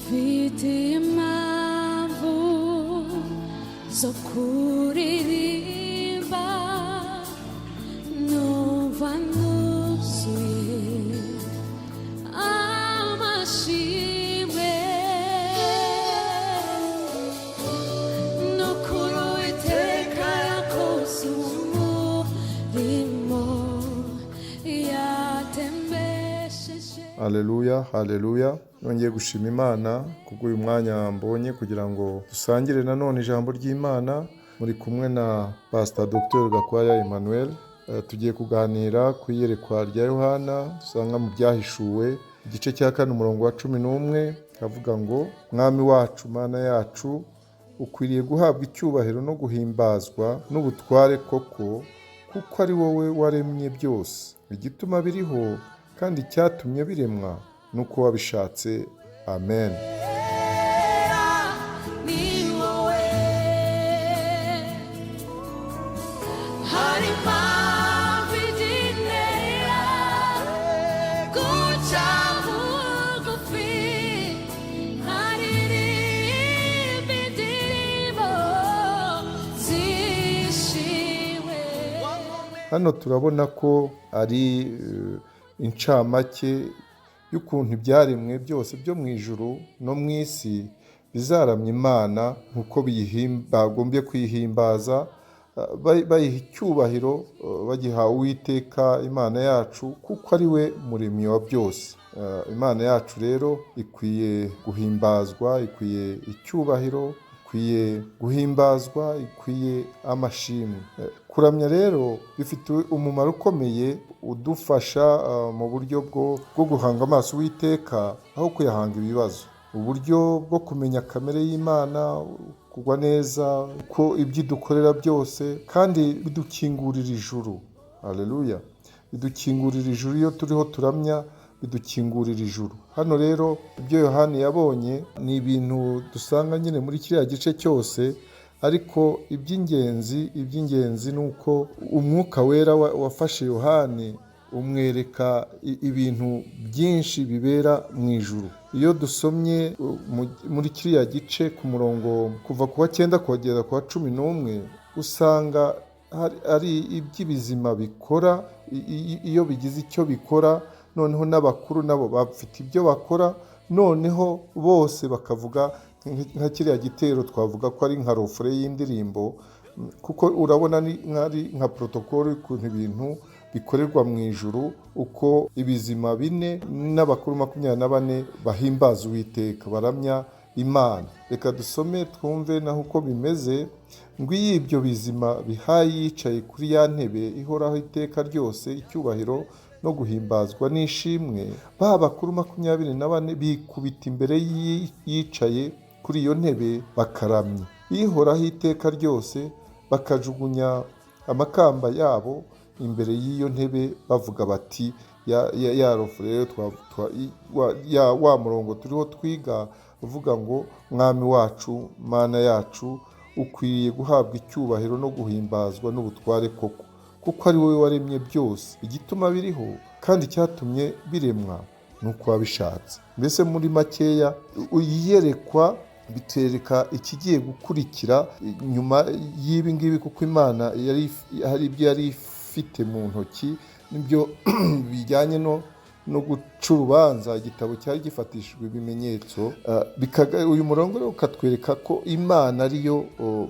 mfite impamvu zo kuririmba, numva nuzuye amashimwe, n'ukuri Uwiteka yakoze umurimo yatembesheje. Haleluya, haleluya. Nongeye gushima Imana kubw'uyu mwanya mbonye kugira ngo dusangire nanone ijambo ry'Imana. Muri kumwe na Pastor Dr. Gakwaya Emmanuel. Tugiye kuganira ku iyerekwa rya Yohana dusanga mu Byahishuwe igice cya 4 umurongo wa 11, kavuga ngo Mwami wacu Mana yacu, ukwiriye guhabwa icyubahiro no guhimbazwa n'ubutware koko, kuko ari wowe waremye byose, igituma biriho kandi cyatumye biremwa nuko wabishatse. Amen. Ni wowe hari impamvu idinera guca bugufi, nkaririmba indirimbo zishimwe. Hano turabona ko ari incamake y'ukuntu ibyaremwe byose byo mu ijuru no mu isi bizaramya Imana nk'uko bagombye kwihimbaza, bayiha icyubahiro, bagiha Uwiteka Imana yacu, kuko ari we muremyi wa byose. Imana yacu rero ikwiye guhimbazwa, ikwiye icyubahiro, ikwiye guhimbazwa, ikwiye amashimwe. Kuramya rero bifite umumaro ukomeye udufasha mu buryo bwo guhanga amaso Uwiteka aho kuyahanga ibibazo, uburyo bwo kumenya kamere y'Imana, kugwa neza ko ibyo idukorera byose, kandi bidukingurira ijuru. Haleluya. Bidukingurira ijuru iyo turiho turamya, bidukingurira ijuru. Hano rero ibyo Yohana yabonye ni ibintu dusanga nyine muri kiriya gice cyose, ariko iby'ingenzi ni uko umwuka wera wafashe Yohani umwereka ibintu byinshi bibera mu ijuru. Iyo dusomye muri kiriya gice ku murongo kuva ku wa 9 kugera ku wa 11, usanga ari iby'ibizima bikora. Iyo bigize icyo bikora, noneho n'abakuru nabo bafite ibyo bakora, noneho bose bakavuga nka kiriya gitero twavuga ko ari nka rofure y'indirimbo, kuko urabona ari nka protokole y'ukuntu ibintu bikorerwa mu ijuru, uko ibizima 4 n'abakuru 24 bahimbaza Uwiteka, baramya Imana. Reka dusome twumve naho uko bimeze. Ngo ibyo bizima bihaye yicaye kuri ya ntebe ihoraho iteka ryose icyubahiro no guhimbazwa n'ishimwe, bakuru 24 bikubita imbere yicaye kuri iyo ntebe bakaramya ihoraho iteka ryose, bakajugunya amakamba yabo imbere y'iyo ntebe bavuga bati, ya rofure wa murongo turiho twiga uvuga ngo Mwami wacu Mana yacu, ukwiriye guhabwa icyubahiro no guhimbazwa n'ubutware koko, kuko ari wowe waremye byose, igituma biriho kandi cyatumye biremwa nuko wabishatse. Mbese muri makeya iyerekwa bitereka ikigiye gukurikira nyuma y'ibi ngibi, kuko Imana hari ibyo yari ifite mu ntoki, nibyo bijyanye no guca urubanza. Igitabo cyari gifatishijwe ibimenyetso. Uyu murongo rero ukatwereka ko Imana ariyo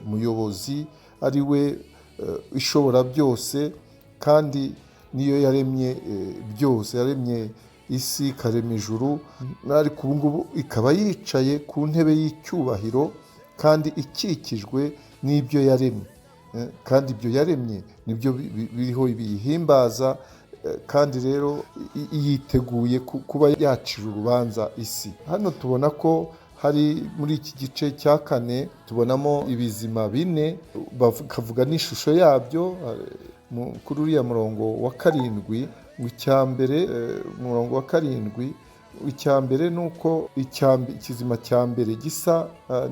muyobozi, ari we ishobora byose, kandi niyo yaremye byose, yaremye isi, ikarema ijuru, ariko ubu ngubu ikaba yicaye ku ntebe y'icyubahiro kandi ikikijwe n'ibyo yaremye, kandi ibyo yaremye nibyo biriho biyihimbaza, kandi rero yiteguye kuba yacira urubanza isi. Hano tubona ko hari muri iki gice cya 4 tubonamo ibizima 4, bakavuga n'ishusho yabyo kuri uriya murongo wa 7. Icyambere umurongo wa 7, icyambere nuko ikizima cya mbere gisa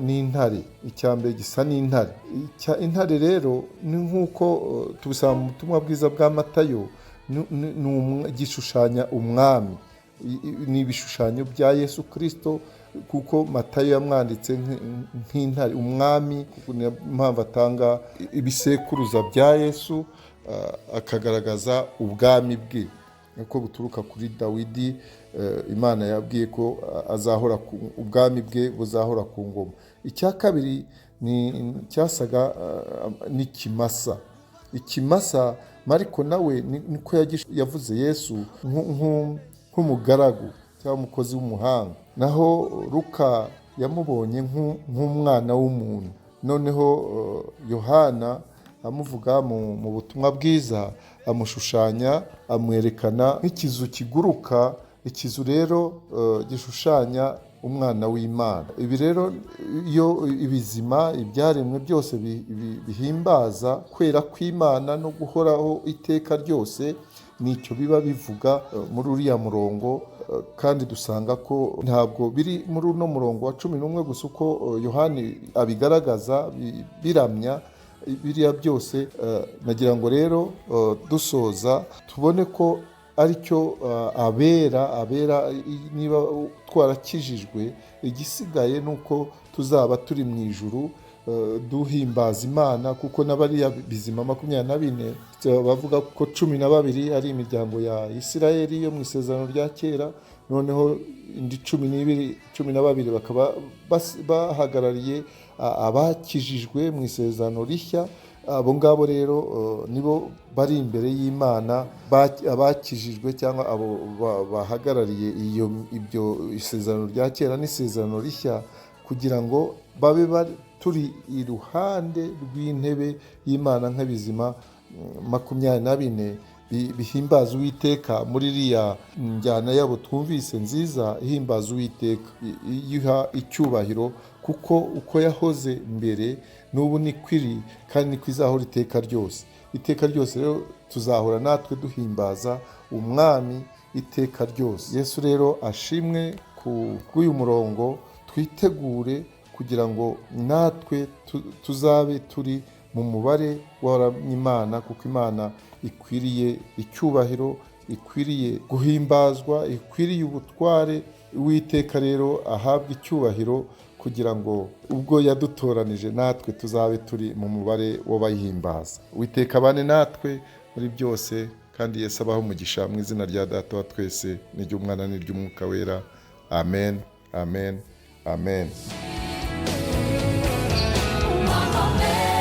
n'intare, icyambere gisa n'intare. Intare rero ni nkuko tubisaba mu butumwa bwiza bwa Matayo, gishushanya umwami, ni ibishushanyo bya Yesu Kristo kuko Matayo yamwanditse nk'intare, umwami, niyo mpamvu atanga ibisekuruza bya Yesu, akagaragaza ubwami bwe uko buturuka kuri Dawidi. Imana yabwiye ko azahora ubwami bwe buzahora ku ngoma. Icya kabiri cyasaga n'ikimasa. Ikimasa Mariko nawe niko yavuze Yesu nk'umugaragu cyangwa umukozi w'umuhanga, naho Luka yamubonye nk'umwana w'umuntu. Noneho Yohana amuvuga mu butumwa bwiza amushushanya, amwerekana nk'ikizu kiguruka. Ikizu rero gishushanya umwana w'Imana. Ibi rero iyo ibizima, ibyaremwe byose bihimbaza kwera kw'Imana no guhoraho iteka ryose, nicyo biba bivuga muri uriya murongo. Kandi dusanga ko ntabwo biri muri uno murongo wa 11 gusa uko Yohani abigaragaza biramya biriya byose. Nagira ngo rero dusoza tubone ko aricyo abera niba twarakijijwe, igisigaye nuko tuzaba turi mu ijuru duhimbaza Imana, kuko n'abariya bizima 24 bavuga ko 12 ari imiryango ya Isirayeli yo mu isezerano rya kera, noneho indi 12 bakaba bahagarariye abakijijwe mu isezerano rishya. Abo ngabo rero nibo bari imbere y'Imana, abakijijwe cyangwa abo bahagarariye ibyo isezerano rya kera n'isezerano rishya, kugira ngo babe turi iruhande rw'intebe y'Imana nk'abizima 24 bihimbaza Uwiteka muri iriya njyana yabo twumvise nziza, ihimbaza Uwiteka, iha icyubahiro, kuko uko yahoze mbere n'ubu ni kwiri kandi ni kwizahora iteka ryose. Iteka ryose rero tuzahora natwe duhimbaza umwami iteka ryose. Yesu rero ashimwe ku bw'uyu murongo. Twitegure kugira ngo natwe tuzabe turi mu mubare w'Imana, kuko Imana ikwiriye icyubahiro, ikwiriye guhimbazwa, ikwiriye ubutware. Uwiteka rero ahabwa icyubahiro, kugira ngo ubwo yadutoranije natwe tuzabe turi mu mubare w'abayihimbaza. Uwiteka abane natwe muri byose, kandi Yesu abaho umugisha mu izina rya Data wa twese n'iry'Umwana n'iry'Umwuka wera. Amen, amen, amen. Amen.